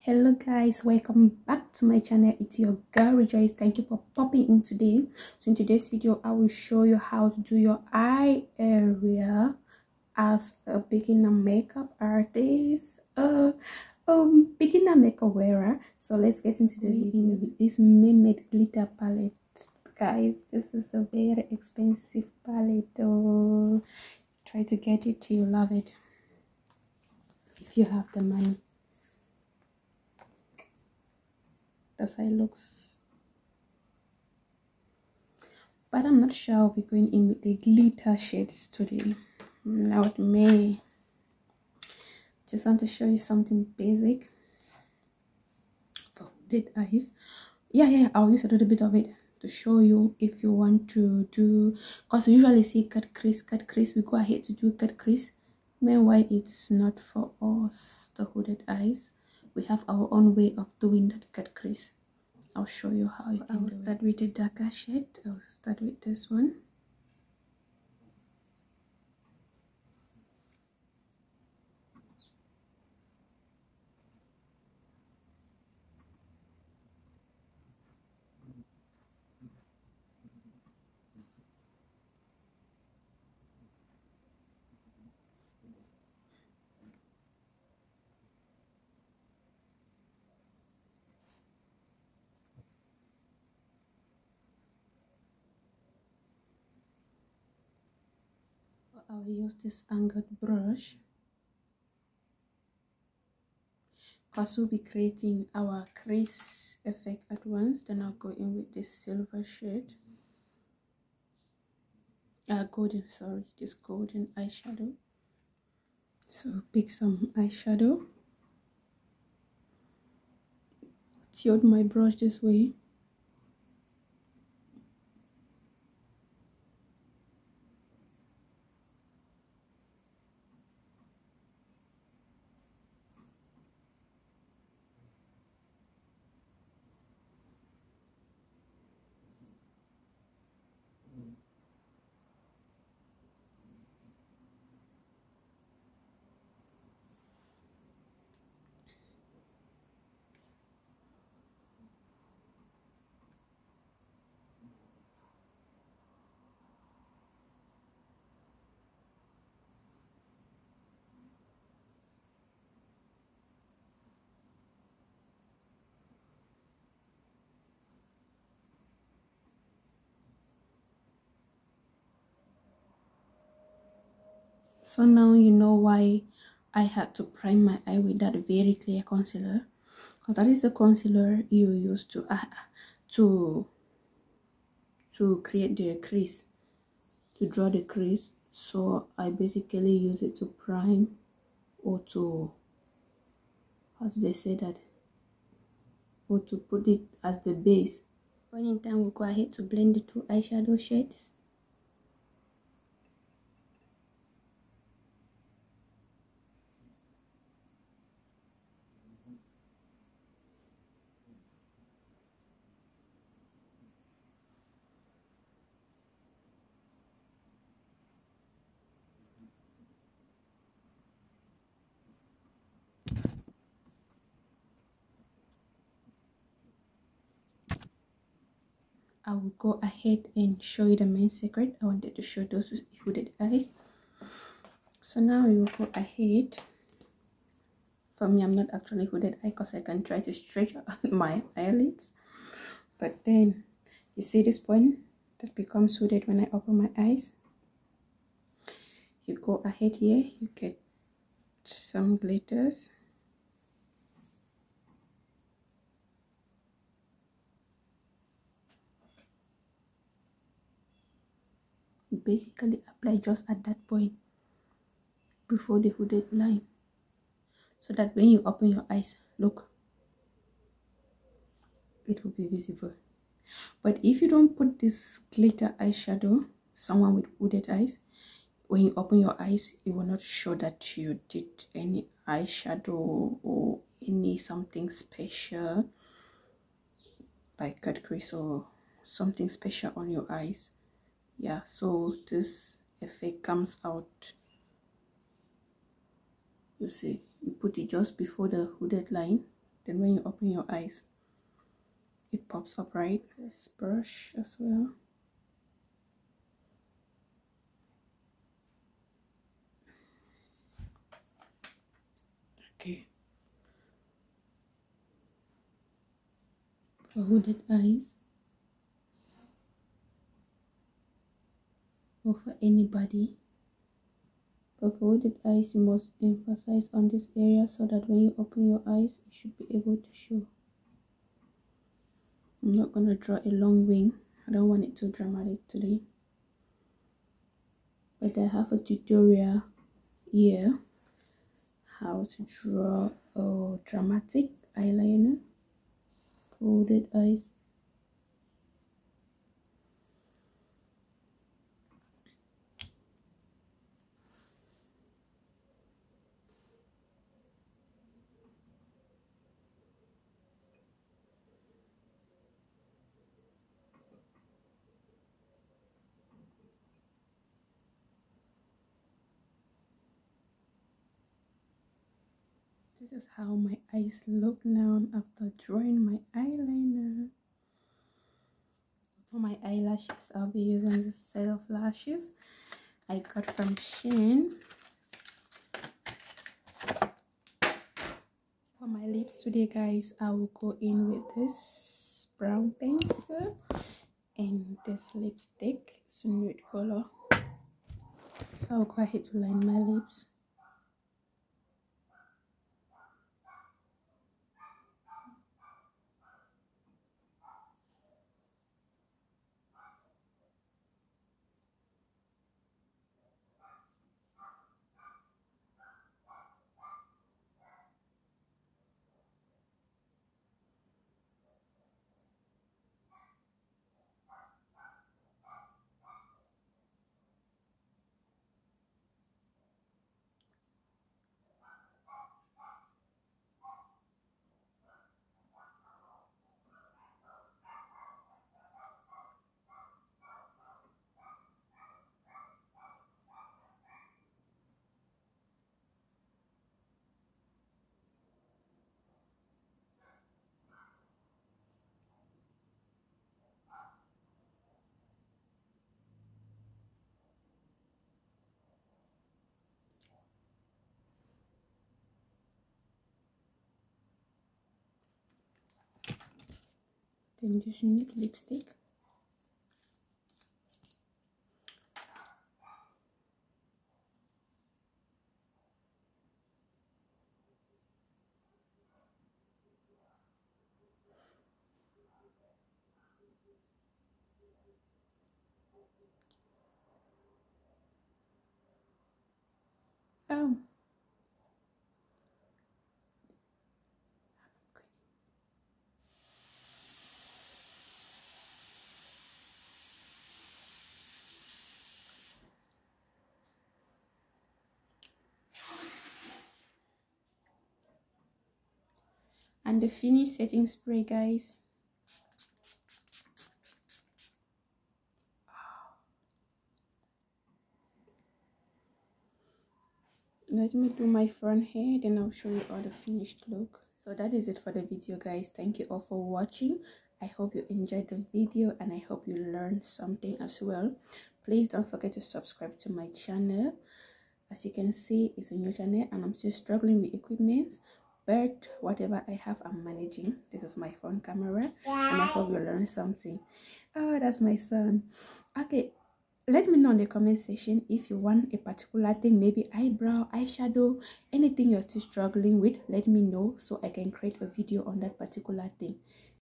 Hello guys, welcome back to my channel. It's your girl Rejoice. Thank you for popping in today. So in today's video I will show you how to do your eye area as a beginner makeup artist, beginner makeup wearer. So let's get into the video with this mermaid glitter palette. Guys, this is a very expensive palette. Try to get it, you love it if you have the money. That's how it looks, but I'm not sure I'll be going in with the glitter shades today. Not me. Just want to show you something basic for hooded eyes. Yeah, I'll use a little bit of it to show you if you want to do, because we usually see cut crease. We go ahead to do cut crease. Meanwhile, it's not for us, the hooded eyes. We have our own way of doing that cut crease. I'll show you how you can start with a darker shade. I'll start with this one. I'll use this angled brush because we'll be creating our crease effect at once. Then I'll go in with this silver shade, this golden eyeshadow. So pick some eyeshadow, tilt my brush this way. So now you know why I had to prime my eye with that very clear concealer, because that is the concealer you use to create the crease, to draw the crease. So I basically use it to prime, or to, how do they say that, or to put it as the base. Point in time, we'll go ahead to blend the two eyeshadow shades. I will go ahead and show you the main secret. I wanted to show those with hooded eyes. So now we will go ahead. For me, I'm not actually hooded eye because I can try to stretch out my eyelids. But then, you see this point that becomes hooded when I open my eyes? You go ahead here, you get some glitters. Basically apply just at that point before the hooded line, so that when you open your eyes, look, it will be visible. But if you don't put this glitter eyeshadow, someone with hooded eyes, when you open your eyes, it will not show that you did any eyeshadow or any something special like cut crease or something special on your eyes. Yeah, so this effect comes out, you see, you put it just before the hooded line, then when you open your eyes it pops up, right? This brush as well. Okay, for hooded eyes or for anybody, but for hooded eyes you must emphasize on this area so that when you open your eyes you should be able to show. I'm not gonna draw a long wing, I don't want it too dramatic today, but I have a tutorial here how to draw a dramatic eyeliner for hooded eyes. This is how my eyes look now after drawing my eyeliner. For my eyelashes, I'll be using this set of lashes I got from Shein. For my lips today, guys, I will go in with this brown pencil and this lipstick. It's a nude color. So I'll go ahead to line my lips. Then just nude lipstick. Oh. And the finished setting spray, guys. Let me do my front hair, then I'll show you all the finished look. So that is it for the video, guys. Thank you all for watching. I hope you enjoyed the video and I hope you learned something as well. Please don't forget to subscribe to my channel. As you can see, it's a new channel and I'm still struggling with equipment, but whatever I have, I'm managing. This is my phone camera and I hope you learned something. Oh, that's my son. Okay, let me know in the comment section if you want a particular thing, maybe eyebrow, eyeshadow, anything you're still struggling with. Let me know so I can create a video on that particular thing.